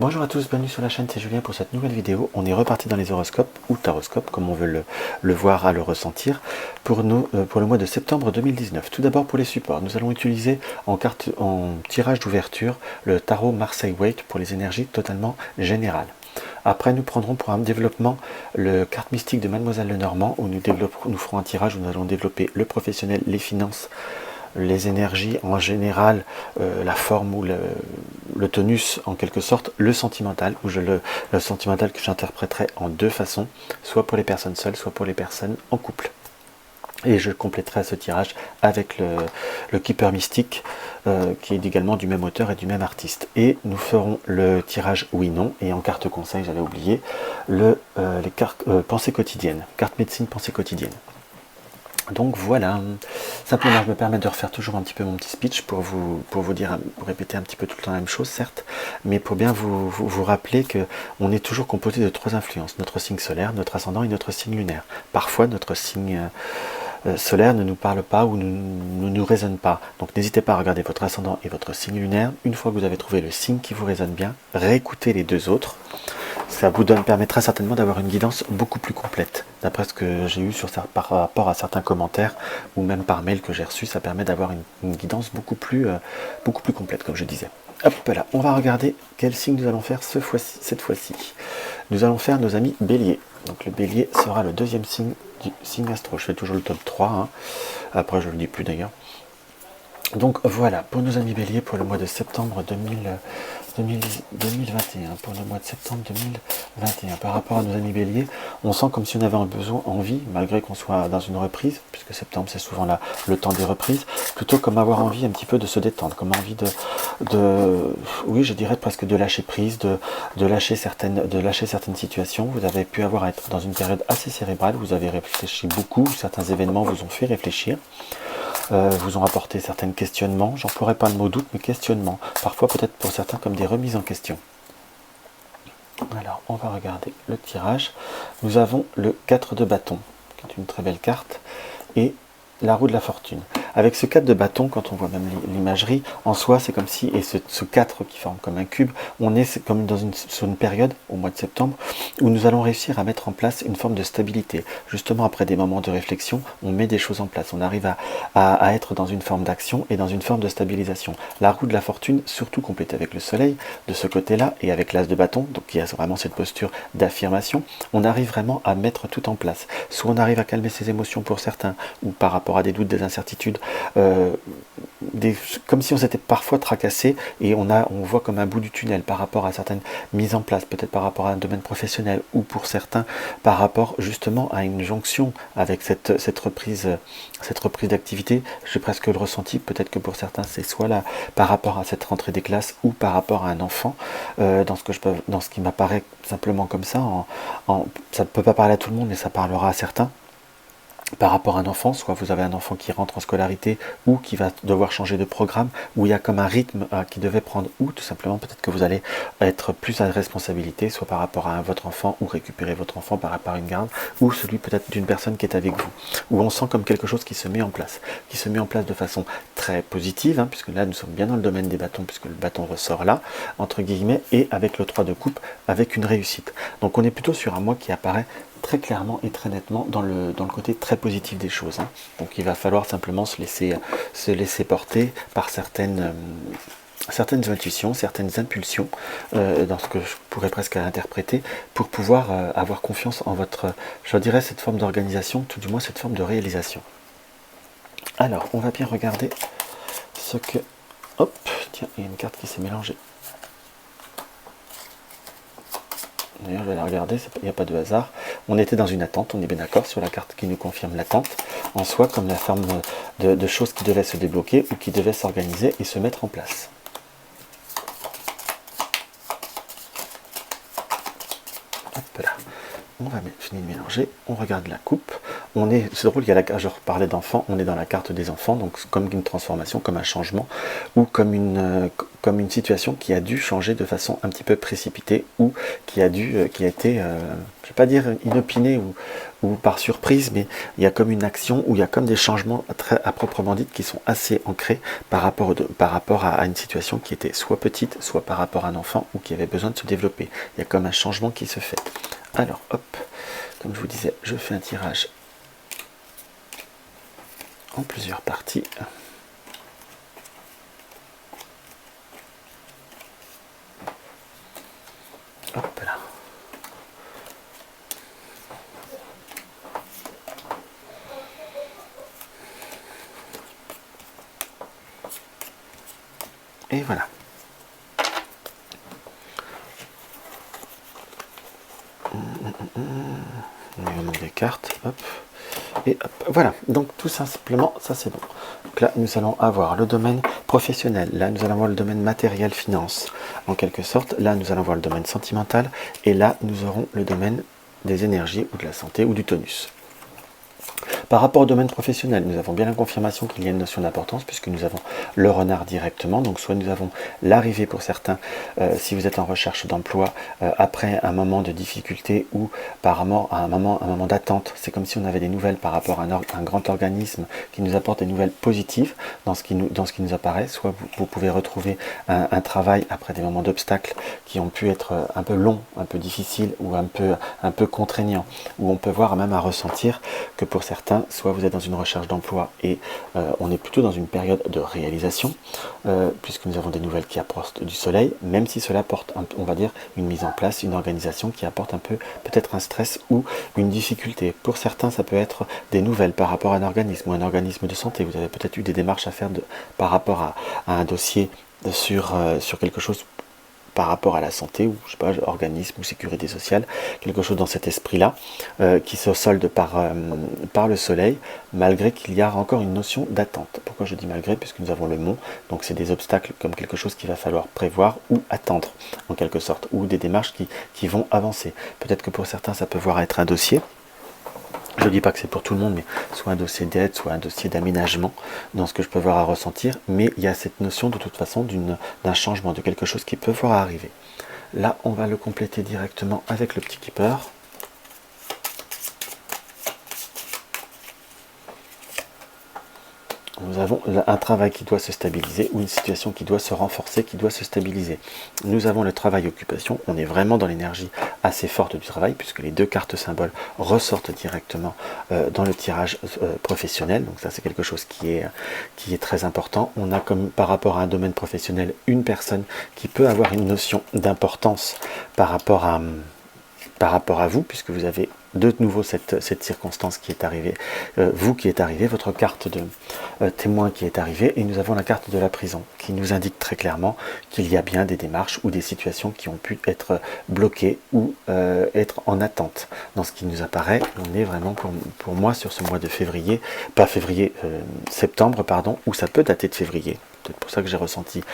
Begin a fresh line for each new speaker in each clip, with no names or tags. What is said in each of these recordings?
Bonjour à tous, bienvenue sur la chaîne, c'est Julien pour cette nouvelle vidéo. On est reparti dans les horoscopes, ou taroscopes, comme on veut le voir à le ressentir, pour le mois de septembre 2019. Tout d'abord pour les supports, nous allons utiliser en tirage d'ouverture le tarot Marseille Waite pour les énergies totalement générales. Après, nous prendrons pour un développement le carte mystique de Mademoiselle Lenormand, où nous ferons un tirage où nous allons développer le professionnel, les finances, les énergies en général, la forme ou le tonus en quelque sorte, le sentimental, le sentimental que j'interpréterai en deux façons, soit pour les personnes seules, soit pour les personnes en couple. Et je compléterai ce tirage avec le Keeper Mystique, qui est également du même auteur et du même artiste. Et nous ferons le tirage oui-non, et en carte conseil, j'avais oublié, les cartes pensée quotidienne, carte médecine pensée quotidienne. Donc voilà, simplement je me permets de refaire toujours un petit peu mon petit speech pour vous dire, pour répéter un petit peu tout le temps la même chose certes, mais pour bien vous rappeler que on est toujours composé de trois influences, notre signe solaire, notre ascendant et notre signe lunaire. Parfois notre signe solaire ne nous parle pas ou ne nous résonne pas. Donc n'hésitez pas à regarder votre ascendant et votre signe lunaire. Une fois que vous avez trouvé le signe qui vous résonne bien, réécoutez les deux autres. Ça vous permettra certainement d'avoir une guidance beaucoup plus complète. D'après ce que j'ai eu par rapport à certains commentaires ou même par mail que j'ai reçu, ça permet d'avoir une guidance beaucoup plus complète, comme je disais. Hop là, on va regarder quel signe nous allons faire cette fois-ci. Nous allons faire nos amis béliers. Donc le bélier sera le deuxième signe du signe astro. Je fais toujours le top 3, hein. Après je ne le dis plus d'ailleurs. Donc voilà, pour nos amis béliers, pour le mois de septembre 2021, pour le mois de septembre 2021, par rapport à nos amis béliers, on sent comme si on avait un besoin, envie, malgré qu'on soit dans une reprise, puisque septembre c'est souvent le temps des reprises, plutôt comme avoir envie un petit peu de se détendre, comme envie oui, je dirais presque de lâcher prise, de lâcher certaines situations. Vous avez pu à être dans une période assez cérébrale, vous avez réfléchi beaucoup, certains événements vous ont fait réfléchir. Vous ont apporté certains questionnements, j'emploierai pas le mot doute, mais questionnement, parfois peut-être pour certains comme des remises en question. Alors, on va regarder le tirage. Nous avons le 4 de bâton, qui est une très belle carte, et la roue de la fortune. Avec ce 4 de bâton, quand on voit même l'imagerie, en soi, c'est comme si, et ce 4 qui forme comme un cube, on est comme sur une période, au mois de septembre, où nous allons réussir à mettre en place une forme de stabilité. Justement, après des moments de réflexion, on met des choses en place. On arrive à être dans une forme d'action et dans une forme de stabilisation. La roue de la fortune, surtout complétée avec le soleil, de ce côté-là, et avec l'as de bâton, donc il y a vraiment cette posture d'affirmation, on arrive vraiment à mettre tout en place. Soit on arrive à calmer ses émotions pour certains, ou par rapport à des doutes, des incertitudes, comme si on s'était parfois tracassé et on voit comme un bout du tunnel par rapport à certaines mises en place, peut-être par rapport à un domaine professionnel ou pour certains par rapport justement à une jonction avec cette reprise d'activité. J'ai presque le ressenti, peut-être que pour certains c'est soit là par rapport à cette rentrée des classes ou par rapport à un enfant, dans ce qui m'apparaît simplement comme ça, ça ne peut pas parler à tout le monde mais ça parlera à certains. Par rapport à un enfant, soit vous avez un enfant qui rentre en scolarité ou qui va devoir changer de programme, où il y a comme un rythme qui devait prendre, ou tout simplement peut-être que vous allez être plus à responsabilité, soit par rapport à votre enfant, ou récupérer votre enfant par rapport à une garde, ou celui peut-être d'une personne qui est avec vous, où on sent comme quelque chose qui se met en place, de façon très positive, hein, puisque là nous sommes bien dans le domaine des bâtons, puisque le bâton ressort là, entre guillemets, et avec le 3 de coupe, avec une réussite. Donc on est plutôt sur un mois qui apparaît très clairement et très nettement dans le côté très positif des choses, hein. Donc il va falloir simplement se laisser porter par certaines intuitions, certaines impulsions, dans ce que je pourrais presque interpréter, pour pouvoir avoir confiance en votre, je dirais, cette forme d'organisation, tout du moins cette forme de réalisation. Alors, on va bien regarder ce que... Hop, tiens, il y a une carte qui s'est mélangée. D'ailleurs, je vais la regarder, il n'y a pas de hasard. On était dans une attente, on est bien d'accord sur la carte qui nous confirme l'attente, en soi comme la forme de choses qui devaient se débloquer ou qui devaient s'organiser et se mettre en place. Hop là. On va finir de mélanger, on regarde la coupe. c'est drôle, je parlais d'enfants, on est dans la carte des enfants, donc comme une transformation, comme un changement, ou comme une situation qui a dû changer de façon un petit peu précipitée, ou qui a été, je ne vais pas dire inopinée ou par surprise, mais il y a comme une action, ou il y a comme des changements à proprement dit qui sont assez ancrés par rapport à une situation qui était soit petite, soit par rapport à un enfant, ou qui avait besoin de se développer. Il y a comme un changement qui se fait. Alors, hop, comme je vous disais, je fais un tirage en plusieurs parties. Hop là. Et voilà. On met des cartes, hop. Et hop, voilà, donc tout simplement, ça c'est bon. Donc là, nous allons avoir le domaine professionnel, là nous allons avoir le domaine matériel, finance, en quelque sorte. Là, nous allons voir le domaine sentimental, et là, nous aurons le domaine des énergies, ou de la santé, ou du tonus. Par rapport au domaine professionnel, nous avons bien la confirmation qu'il y a une notion d'importance, puisque nous avons le renard directement. Donc soit nous avons l'arrivée pour certains, si vous êtes en recherche d'emploi, après un moment de difficulté ou par rapport à un moment d'attente. C'est comme si on avait des nouvelles par rapport à un grand organisme qui nous apporte des nouvelles positives dans ce qui nous apparaît. Soit vous pouvez retrouver un travail après des moments d'obstacles qui ont pu être un peu longs, un peu difficiles ou un peu contraignants, où on peut voir même à ressentir que pour certains, soit vous êtes dans une recherche d'emploi et on est plutôt dans une période de réalisation, puisque nous avons des nouvelles qui apportent du soleil, même si cela apporte, on va dire, une mise en place, une organisation qui apporte un peu, peut-être un stress ou une difficulté. Pour certains, ça peut être des nouvelles par rapport à un organisme ou un organisme de santé. Vous avez peut-être eu des démarches à faire par rapport à un dossier sur quelque chose par rapport à la santé, ou je sais pas, organisme ou sécurité sociale, quelque chose dans cet esprit-là, qui se solde par le soleil, malgré qu'il y a encore une notion d'attente. Pourquoi je dis malgré? Puisque nous avons le mont, donc c'est des obstacles comme quelque chose qu'il va falloir prévoir ou attendre, en quelque sorte, ou des démarches qui vont avancer. Peut-être que pour certains, ça peut voir être un dossier. Je ne dis pas que c'est pour tout le monde, mais soit un dossier d'aide, soit un dossier d'aménagement, dans ce que je peux voir à ressentir, mais il y a cette notion de toute façon d'un changement, de quelque chose qui peut voir arriver. Là, on va le compléter directement avec le petit keeper. Nous avons un travail qui doit se stabiliser, ou une situation qui doit se renforcer, qui doit se stabiliser. Nous avons le travail-occupation, on est vraiment dans l'énergie assez forte du travail, puisque les deux cartes symboles ressortent directement dans le tirage professionnel. Donc ça, c'est quelque chose qui est très important. On a comme par rapport à un domaine professionnel, une personne qui peut avoir une notion d'importance par rapport à vous, puisque vous avez de nouveau cette circonstance qui est arrivée, vous qui est arrivé, votre carte de témoin qui est arrivée, et nous avons la carte de la prison qui nous indique très clairement qu'il y a bien des démarches ou des situations qui ont pu être bloquées ou être en attente. Dans ce qui nous apparaît, on est vraiment pour moi sur ce mois de février, septembre, pardon, ou ça peut dater de février. Peut-être pour ça que j'ai ressenti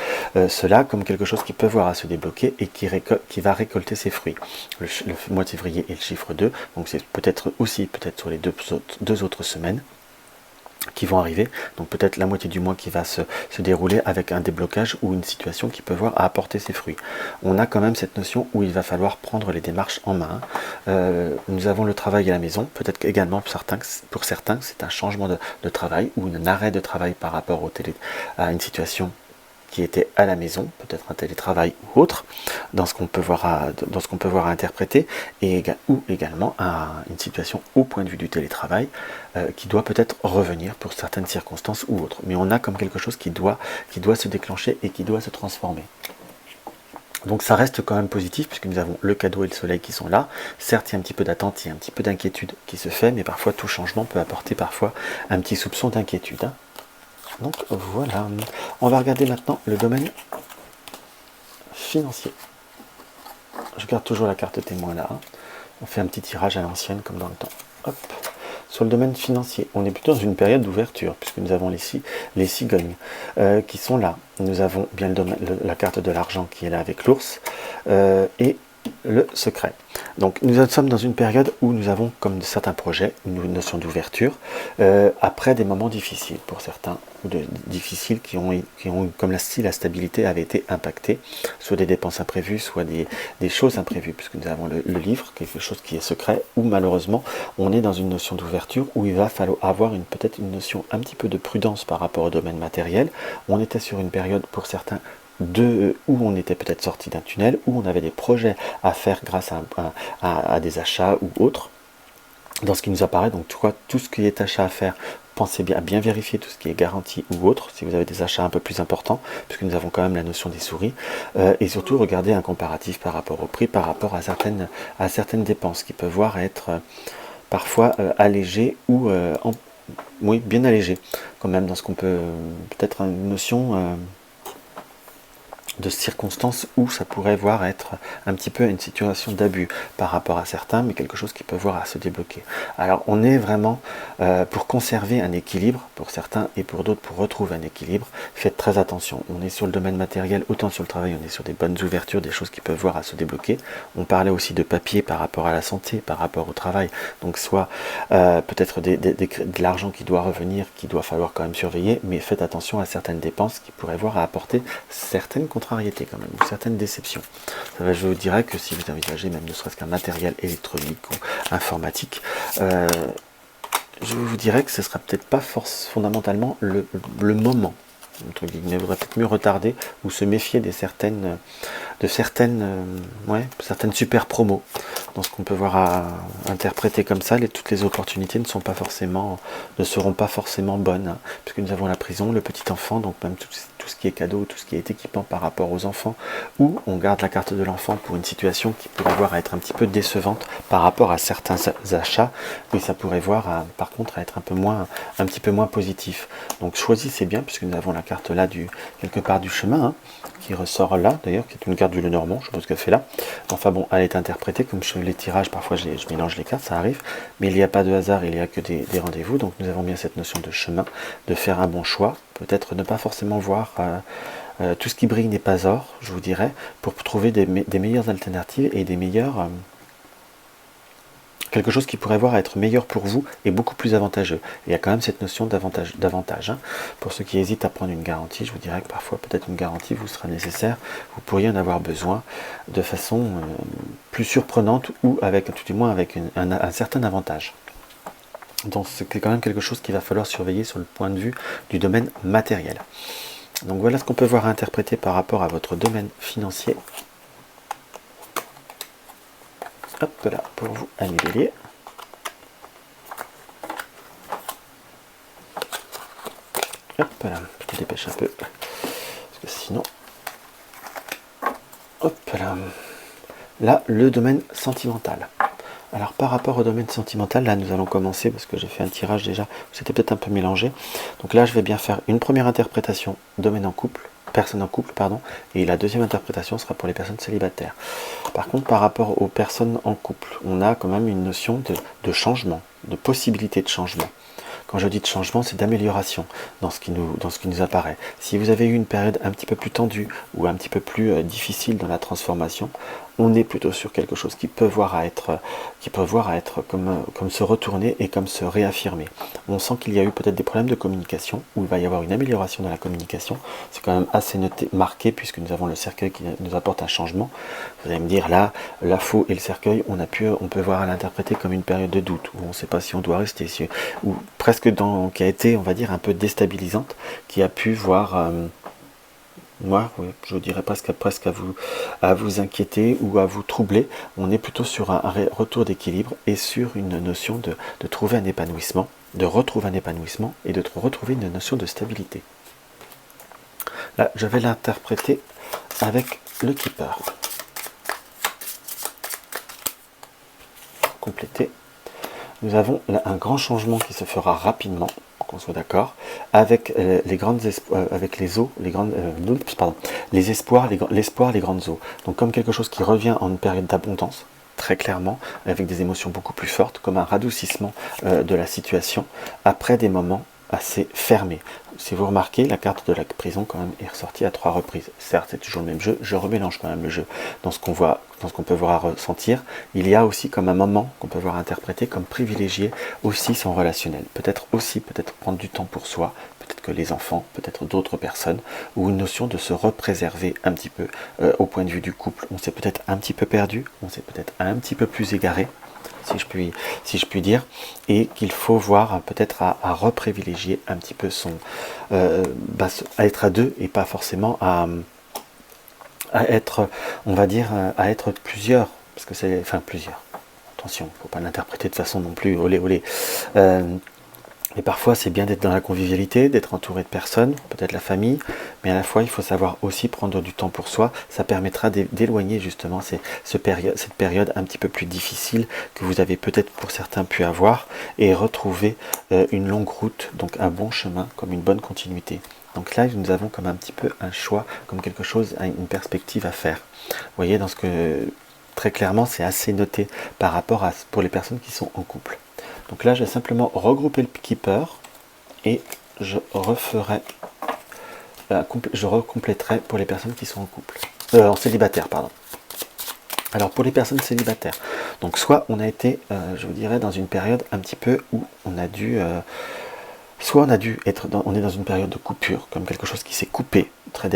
cela comme quelque chose qui peut voir à se débloquer et qui va récolter ses fruits. Le mois de février est le chiffre 2, donc c'est peut-être sur les deux autres semaines qui vont arriver, donc peut-être la moitié du mois qui va se dérouler avec un déblocage ou une situation qui peut voir à apporter ses fruits. On a quand même cette notion où il va falloir prendre les démarches en main. Nous avons le travail à la maison, peut-être également pour certains c'est un changement de travail ou un arrêt de travail par rapport à une situation qui était à la maison, peut-être un télétravail ou autre, dans ce qu'on peut voir à interpréter, ou également une situation au point de vue du télétravail qui doit peut-être revenir pour certaines circonstances ou autres. Mais on a comme quelque chose qui doit se déclencher et qui doit se transformer. Donc ça reste quand même positif, puisque nous avons le cadeau et le soleil qui sont là. Certes, il y a un petit peu d'attente, il y a un petit peu d'inquiétude qui se fait, mais parfois tout changement peut apporter parfois un petit soupçon d'inquiétude, hein. Donc voilà, on va regarder maintenant le domaine financier. Je garde toujours la carte témoin là. On fait un petit tirage à l'ancienne comme dans le temps. Hop. Sur le domaine financier, on est plutôt dans une période d'ouverture, puisque nous avons les cigognes qui sont là. Nous avons bien la carte de l'argent qui est là avec l'ours et le secret. Donc nous sommes dans une période où nous avons, comme certains projets, une notion d'ouverture, après des moments difficiles pour certains, ou difficiles qui ont comme la stabilité avait été impactée, soit des dépenses imprévues, soit des choses imprévues, puisque nous avons le livre, quelque chose qui est secret, où malheureusement on est dans une notion d'ouverture, où il va falloir avoir peut-être une notion un petit peu de prudence par rapport au domaine matériel. On était sur une période pour certains où on était peut-être sorti d'un tunnel, où on avait des projets à faire grâce à des achats ou autres. Dans ce qui nous apparaît, donc tout ce qui est achat à faire, pensez bien à bien vérifier tout ce qui est garanti ou autre, si vous avez des achats un peu plus importants, puisque nous avons quand même la notion des souris, et surtout regardez un comparatif par rapport au prix, par rapport à certaines dépenses qui peuvent voir être parfois allégées ou oui, bien allégées, quand même dans ce qu'on peut, peut-être une notion de circonstances où ça pourrait voir être un petit peu une situation d'abus par rapport à certains, mais quelque chose qui peut voir à se débloquer. Alors on est vraiment pour conserver un équilibre pour certains et pour d'autres pour retrouver un équilibre. Faites très attention, on est sur le domaine matériel, autant sur le travail, on est sur des bonnes ouvertures, des choses qui peuvent voir à se débloquer. On parlait aussi de papier par rapport à la santé, par rapport au travail, donc soit peut-être de l'argent qui doit revenir, qui doit falloir quand même surveiller, mais faites attention à certaines dépenses qui pourraient voir à apporter certaines contrariétés quand même, ou certaines déceptions. Je vous dirais que si vous envisagez même ne serait-ce qu'un matériel électronique ou informatique, je vous dirais que ce ne sera peut-être pas fondamentalement le moment. Il vaudrait peut-être mieux retarder ou se méfier de certaines super promos. Dans ce qu'on peut voir à interpréter comme ça, toutes les opportunités ne seront pas forcément bonnes, hein, puisque nous avons la prison, le petit enfant, donc même tout ce qui est cadeau, tout ce qui est équipement par rapport aux enfants, ou on garde la carte de l'enfant pour une situation qui pourrait voir à être un petit peu décevante par rapport à certains achats, mais ça pourrait voir par contre à être un petit peu moins positif. Donc choisissez bien, puisque nous avons la carte là quelque part du chemin, hein, qui ressort là d'ailleurs, qui est une carte du Lenormand, je pense qu'elle fait là. Enfin bon, elle est interprétée, comme je fais les tirages, parfois je mélange les cartes, ça arrive, mais il n'y a pas de hasard, il n'y a que des rendez-vous, donc nous avons bien cette notion de chemin, de faire un bon choix, peut-être ne pas forcément voir tout ce qui brille n'est pas or, je vous dirais, pour trouver des meilleures alternatives et des meilleures... quelque chose qui pourrait voir à être meilleur pour vous et beaucoup plus avantageux. Il y a quand même cette notion d'avantage. Hein. Pour ceux qui hésitent à prendre une garantie, je vous dirais que parfois peut-être une garantie vous sera nécessaire, vous pourriez en avoir besoin de façon plus surprenante ou avec tout du moins avec un certain avantage. Donc c'est quand même quelque chose qu'il va falloir surveiller sur le point de vue du domaine matériel. Donc voilà ce qu'on peut voir à interpréter par rapport à votre domaine financier. Hop là, pour vous, amis bélier. Hop là, je me dépêche un peu, parce que sinon... Hop là. Là, le domaine sentimental. Alors par rapport au domaine sentimental, là nous allons commencer, parce que j'ai fait un tirage déjà, c'était peut-être un peu mélangé. Donc là je vais bien faire une première interprétation, domaine en couple, personne en couple, pardon, et la deuxième interprétation sera pour les personnes célibataires. Par contre, par rapport aux personnes en couple, on a quand même une notion de changement, de possibilité de changement. Quand je dis de changement, c'est d'amélioration dans ce qui nous apparaît. Si vous avez eu une période un petit peu plus tendue ou un petit peu plus difficile dans la transformation, on est plutôt sur quelque chose qui peut voir à être comme se retourner et comme se réaffirmer. On sent qu'il y a eu peut-être des problèmes de communication, où il va y avoir une amélioration dans la communication. C'est quand même assez marqué, puisque nous avons le cercueil qui nous apporte un changement. Vous allez me dire, là, la faux et le cercueil, on peut voir à l'interpréter comme une période de doute, où on ne sait pas si on doit rester, ou presque qui a été, on va dire, un peu déstabilisante, qui a pu voir... moi, oui, je dirais presque à vous inquiéter ou à vous troubler. On est plutôt sur un retour d'équilibre et sur une notion de trouver un épanouissement, de retrouver un épanouissement et de retrouver une notion de stabilité. Là, je vais l'interpréter avec le Keeper. Complété. Nous avons là un grand changement qui se fera rapidement, qu'on soit d'accord, avec les grandes avec les eaux, les espoirs, l'espoir, les grandes eaux. Donc comme quelque chose qui revient en une période d'abondance, très clairement, avec des émotions beaucoup plus fortes, comme un radoucissement de la situation, après des moments assez fermé. Si vous remarquez, la carte de la prison quand même est ressortie à 3 reprises. Certes, c'est toujours le même jeu, je remélange quand même le jeu dans ce qu'on voit, dans ce qu'on peut voir ressentir. Il y a aussi comme un moment qu'on peut voir interpréter comme privilégié aussi son relationnel. Peut-être prendre du temps pour soi, peut-être que les enfants, peut-être d'autres personnes, ou une notion de se représerver un petit peu au point de vue du couple. On s'est peut-être un petit peu perdu, on s'est peut-être un petit peu plus égaré, si je puis dire, et qu'il faut voir peut-être à reprivilégier un petit peu à être à deux et pas forcément à être, on va dire, à être plusieurs, parce que c'est, enfin plusieurs, attention, faut pas l'interpréter de façon non plus olé olé. Et parfois, c'est bien d'être dans la convivialité, d'être entouré de personnes, peut-être la famille, mais à la fois, il faut savoir aussi prendre du temps pour soi. Ça permettra d'éloigner justement cette période un petit peu plus difficile que vous avez peut-être pour certains pu avoir et retrouver une longue route, donc un bon chemin, comme une bonne continuité. Donc là, nous avons comme un petit peu un choix, comme quelque chose, une perspective à faire. Vous voyez, dans ce que très clairement, c'est assez noté par rapport à pour les personnes qui sont en couple. Donc là, je vais simplement regrouper le keeper et je recompléterai pour les personnes qui sont en couple, en célibataire, pardon. Alors pour les personnes célibataires, donc soit on a été, je vous dirais, dans une période un petit peu où on a dû soit on a dû être on est dans une période de coupure, comme quelque chose qui s'est coupé très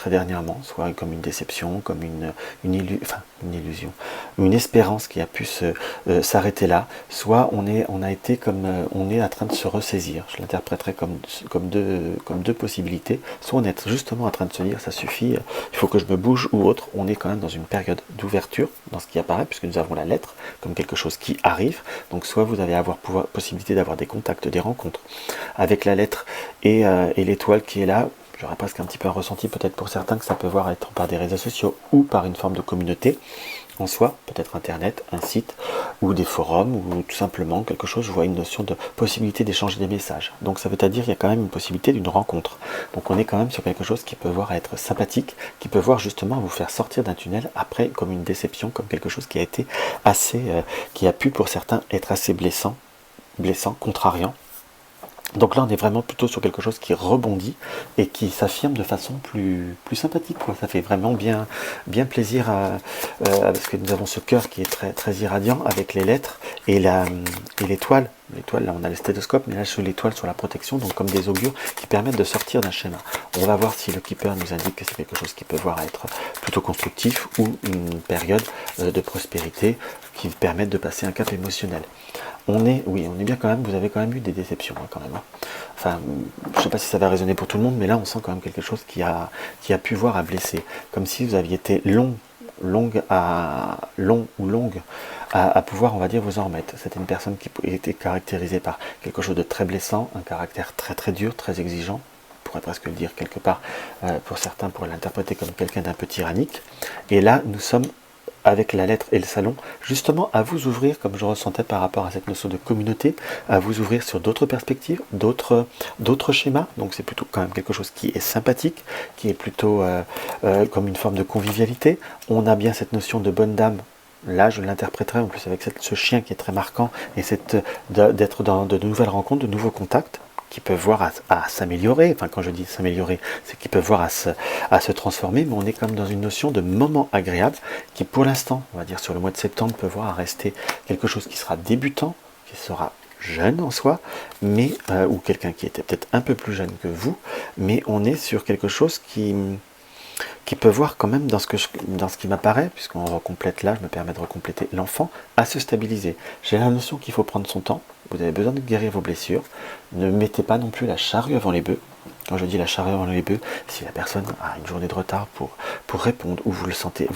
dernièrement, soit comme une déception, comme une illusion, une espérance qui a pu s'arrêter là, soit on a été comme on est en train de se ressaisir. Je l'interpréterai comme deux possibilités. Soit on est justement en train de se dire ça suffit, il faut que je me bouge ou autre. On est quand même dans une période d'ouverture dans ce qui apparaît, puisque nous avons la lettre comme quelque chose qui arrive. Donc soit vous allez avoir possibilité d'avoir des contacts, des rencontres avec la lettre et l'étoile qui est là. J'aurais presque un petit peu un ressenti peut-être pour certains que ça peut voir être par des réseaux sociaux ou par une forme de communauté en soi, peut-être internet, un site ou des forums ou tout simplement quelque chose. Je vois une notion de possibilité d'échanger des messages. Donc ça veut dire qu'il y a quand même une possibilité d'une rencontre. Donc on est quand même sur quelque chose qui peut voir être sympathique, qui peut voir justement vous faire sortir d'un tunnel après comme une déception, comme quelque chose qui a été assez, qui a pu pour certains être assez blessant, contrariant. Donc là, on est vraiment plutôt sur quelque chose qui rebondit et qui s'affirme de façon plus sympathique, quoi. Ça fait vraiment bien plaisir parce que nous avons ce cœur qui est très, très irradiant avec les lettres et l'étoile. L'étoile, là, on a le stéthoscope, mais là, sur l'étoile, sur la protection, donc comme des augures qui permettent de sortir d'un schéma. On va voir si le keeper nous indique que c'est quelque chose qui peut voir être plutôt constructif ou une période de prospérité qui permettent de passer un cap émotionnel. On est bien quand même, vous avez quand même eu des déceptions, hein, quand même. Hein. Enfin, je ne sais pas si ça va résonner pour tout le monde, mais là, on sent quand même quelque chose qui a pu voir à blesser. Comme si vous aviez été longue à pouvoir, on va dire, vous en remettre. C'était une personne qui était caractérisée par quelque chose de très blessant, un caractère très très dur, très exigeant. On pourrait presque le dire quelque part, pour certains, pour l'interpréter comme quelqu'un d'un peu tyrannique. Et là, nous sommes avec la lettre et le salon, justement à vous ouvrir, comme je ressentais par rapport à cette notion de communauté, à vous ouvrir sur d'autres perspectives, d'autres schémas. Donc c'est plutôt quand même quelque chose qui est sympathique, qui est plutôt comme une forme de convivialité. On a bien cette notion de bonne dame. Là, je l'interpréterai en plus avec ce chien qui est très marquant et d'être dans de nouvelles rencontres, de nouveaux contacts qui peuvent voir à s'améliorer. Enfin, quand je dis s'améliorer, c'est qu'ils peuvent voir à se transformer, mais on est comme dans une notion de moment agréable qui, pour l'instant, on va dire sur le mois de septembre, peut voir à rester quelque chose qui sera débutant, qui sera jeune en soi, mais ou quelqu'un qui était peut-être un peu plus jeune que vous, mais on est sur quelque chose qui peut voir quand même dans ce qui m'apparaît, puisqu'on recomplète là, je me permets de recompléter l'enfant, à se stabiliser. J'ai la notion qu'il faut prendre son temps, vous avez besoin de guérir vos blessures, ne mettez pas non plus la charrue avant les bœufs. Quand je dis la charrue avant les bœufs, si la personne a une journée de retard pour répondre, ou vous sentez,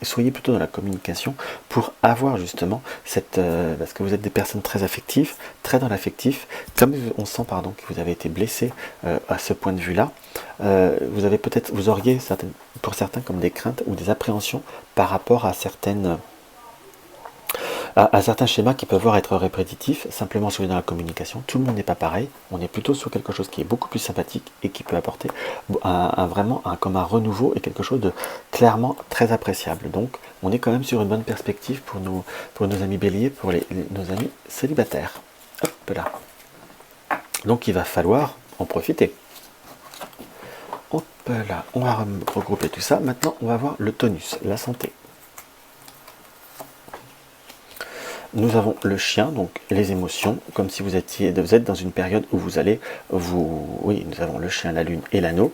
soyez plutôt dans la communication pour avoir justement parce que vous êtes des personnes très affectives, très dans l'affectif, comme on sent que vous avez été blessé à ce point de vue-là, vous auriez pour certains comme des craintes ou des appréhensions par rapport à certains schémas qui peuvent voir être répétitifs, simplement sur dans la communication. Tout le monde n'est pas pareil, on est plutôt sur quelque chose qui est beaucoup plus sympathique et qui peut apporter comme un renouveau et quelque chose de clairement très appréciable. Donc on est quand même sur une bonne perspective pour nos amis béliers, pour nos amis célibataires. Hop là. Donc il va falloir en profiter. Hop là, on va regrouper tout ça. Maintenant, on va voir le tonus, la santé. Nous avons le chien, donc les émotions, comme si vous êtes dans une période où vous allez, oui, nous avons le chien, la lune et l'anneau,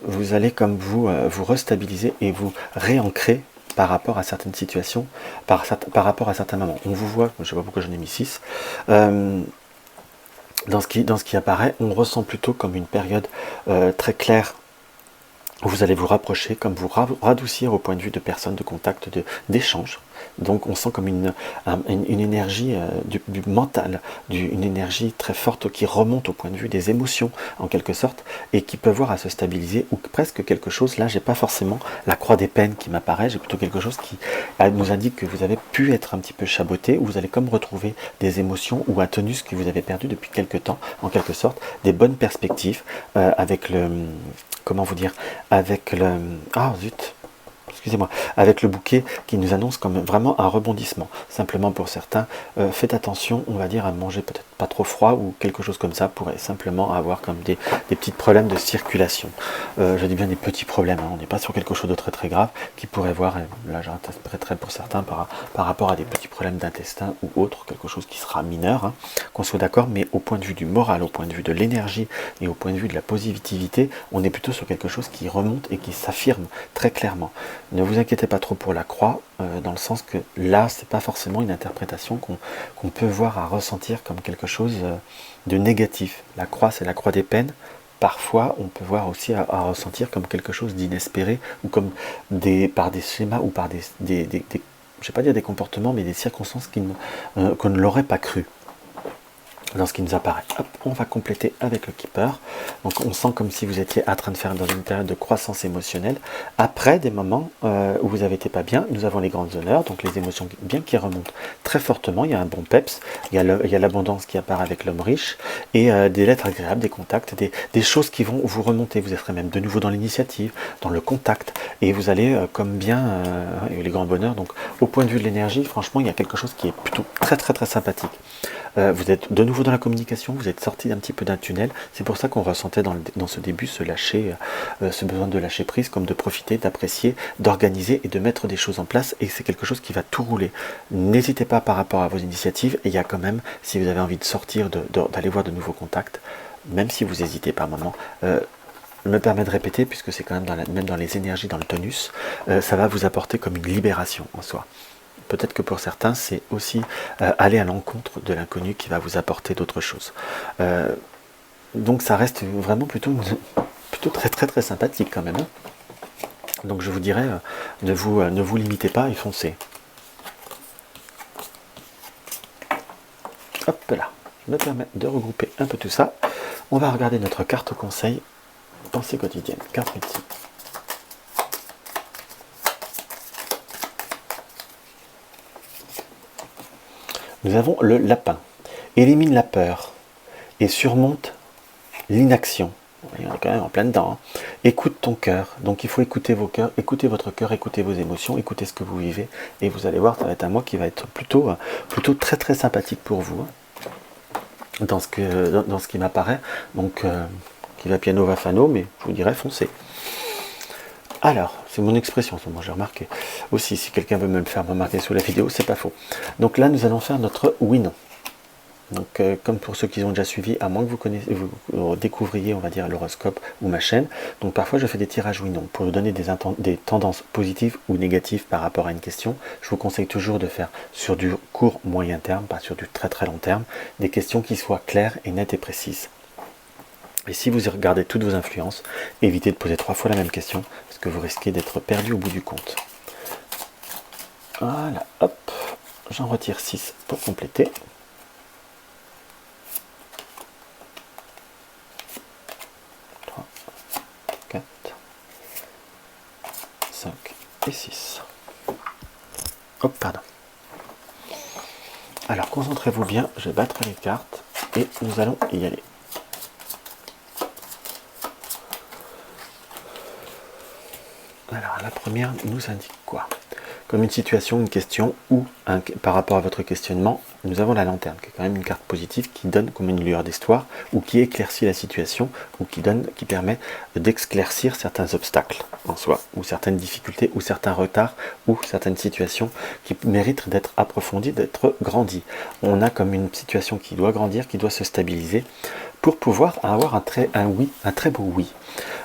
vous allez comme vous restabiliser et vous réancrer par rapport à certaines situations, par rapport à certains moments. On vous voit, je ne sais pas pourquoi j'en ai mis 6, dans ce qui apparaît, on ressent plutôt comme une période très claire, où vous allez vous rapprocher, comme vous radoucir au point de vue de personnes, de contact, d'échanges. Donc on sent comme une énergie du mental, une énergie très forte qui remonte au point de vue des émotions en quelque sorte, et qui peut voir à se stabiliser, ou presque quelque chose, là j'ai pas forcément la croix des peines qui m'apparaît, j'ai plutôt quelque chose qui nous indique que vous avez pu être un petit peu chaboté, ou vous allez comme retrouver des émotions, ou un tonus que vous avez perdu depuis quelque temps, en quelque sorte, des bonnes perspectives, avec le... comment vous dire, avec le... ah zut, excusez-moi, avec le bouquet qui nous annonce comme vraiment un rebondissement. Simplement pour certains, faites attention, on va dire, à manger peut-être pas trop froid ou quelque chose comme ça, pourrait simplement avoir comme des petits problèmes de circulation. Je dis bien des petits problèmes, hein, on n'est pas sur quelque chose de très très grave, qui pourrait voir, là j'interpréterai pour certains par rapport à des petits problèmes d'intestin ou autre, quelque chose qui sera mineur, hein, qu'on soit d'accord, mais au point de vue du moral, au point de vue de l'énergie et au point de vue de la positivité, on est plutôt sur quelque chose qui remonte et qui s'affirme très clairement. Ne vous inquiétez pas trop pour la croix, dans le sens que là, c'est pas forcément une interprétation qu'on peut voir à ressentir comme quelque chose de négatif. La croix, c'est la croix des peines. Parfois, on peut voir aussi à ressentir comme quelque chose d'inespéré, ou comme par des schémas, ou par je ne vais pas dire des comportements, mais des circonstances qu'on ne l'aurait pas cru. Dans ce qui nous apparaît. Hop, on va compléter avec le keeper. Donc on sent comme si vous étiez en train de faire dans une période de croissance émotionnelle. Après des moments où vous n'avez été pas bien, nous avons les grandes honneurs, donc les émotions bien qui remontent très fortement. Il y a un bon peps, il y a l'abondance qui apparaît avec l'homme riche, et des lettres agréables, des contacts, des choses qui vont vous remonter. Vous serez même de nouveau dans l'initiative, dans le contact, et vous allez comme bien les grands bonheurs. Donc au point de vue de l'énergie, franchement, il y a quelque chose qui est plutôt très très très sympathique. Vous êtes de nouveau dans la communication, vous êtes sorti un petit peu d'un tunnel. C'est pour ça qu'on ressentait dans ce début ce besoin de lâcher prise, comme de profiter, d'apprécier, d'organiser et de mettre des choses en place. Et c'est quelque chose qui va tout rouler. N'hésitez pas par rapport à vos initiatives. Et il y a quand même, si vous avez envie de sortir, d'aller voir de nouveaux contacts, même si vous hésitez par moment, me permet de répéter, puisque c'est quand même même dans les énergies, dans le tonus, ça va vous apporter comme une libération en soi. Peut-être que pour certains, c'est aussi aller à l'encontre de l'inconnu qui va vous apporter d'autres choses. Donc ça reste vraiment plutôt très très très sympathique quand même. Hein. Donc je vous dirais, ne vous limitez pas et foncez. Hop là, je me permets de regrouper un peu tout ça. On va regarder notre carte conseil, pensée quotidienne, carte ultime. Nous avons le lapin. Élimine la peur et surmonte l'inaction. On est quand même en plein dedans. Hein. Écoute ton cœur. Donc il faut écouter vos cœurs, écouter votre cœur, écouter vos émotions, écouter ce que vous vivez. Et vous allez voir, ça va être un mois qui va être plutôt très très sympathique pour vous. Hein, dans ce qui m'apparaît. Donc qui va piano va fano, mais je vous dirais foncez. Alors, c'est mon expression, moi j'ai remarqué. Aussi, si quelqu'un veut me le faire remarquer sous la vidéo, c'est pas faux. Donc là, nous allons faire notre oui-non. Donc, comme pour ceux qui ont déjà suivi, à moins que vous découvriez, on va dire, l'horoscope ou ma chaîne, donc parfois je fais des tirages oui-non. Pour vous donner des tendances positives ou négatives par rapport à une question, je vous conseille toujours de faire sur du court moyen terme, pas sur du très très long terme, des questions qui soient claires et nettes et précises. Et si vous regardez toutes vos influences, évitez de poser 3 fois la même question, parce que vous risquez d'être perdu au bout du compte. Voilà, hop, j'en retire 6 pour compléter. Trois, 4, 5 et 6. Hop, pardon. Alors, concentrez-vous bien, je vais battre les cartes, et nous allons y aller. Alors la première nous indique quoi? Comme une situation, une question ou par rapport à votre questionnement, nous avons la lanterne, qui est quand même une carte positive qui donne comme une lueur d'histoire, ou qui éclaircit la situation, ou qui permet d'esclaircir certains obstacles en soi, ou certaines difficultés, ou certains retards, ou certaines situations qui méritent d'être approfondies, d'être grandies. On a comme une situation qui doit grandir, qui doit se stabiliser, pour pouvoir avoir un très beau oui.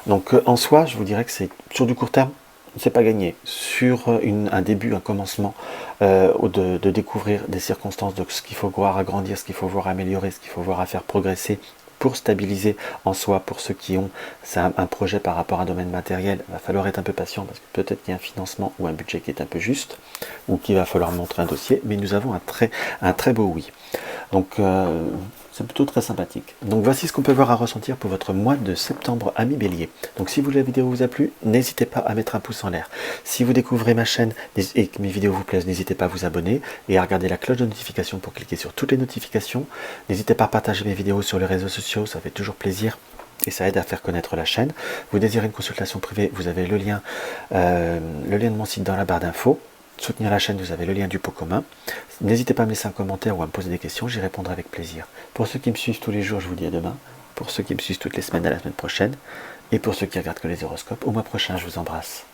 Donc en soi, je vous dirais que c'est sur du court terme, c'est pas gagné. Sur un début, un commencement, de découvrir des circonstances, de ce qu'il faut voir agrandir, ce qu'il faut voir améliorer, ce qu'il faut voir à faire progresser pour stabiliser en soi, pour ceux qui ont un projet par rapport à un domaine matériel, il va falloir être un peu patient parce que peut-être qu'il y a un financement ou un budget qui est un peu juste, ou qu'il va falloir montrer un dossier, mais nous avons un très beau oui. Donc c'est plutôt très sympathique. Donc voici ce qu'on peut voir à ressentir pour votre mois de septembre, amis Bélier. Donc si la vidéo vous a plu, n'hésitez pas à mettre un pouce en l'air. Si vous découvrez ma chaîne et que mes vidéos vous plaisent, n'hésitez pas à vous abonner et à regarder la cloche de notification pour cliquer sur toutes les notifications. N'hésitez pas à partager mes vidéos sur les réseaux sociaux, ça fait toujours plaisir. Et ça aide à faire connaître la chaîne. Vous désirez une consultation privée, vous avez le lien de mon site dans la barre d'infos. Soutenir la chaîne, vous avez le lien du pot commun. N'hésitez pas à me laisser un commentaire ou à me poser des questions, j'y répondrai avec plaisir. Pour ceux qui me suivent tous les jours, je vous dis à demain. Pour ceux qui me suivent toutes les semaines, à la semaine prochaine. Et pour ceux qui regardent que les horoscopes, au mois prochain, je vous embrasse.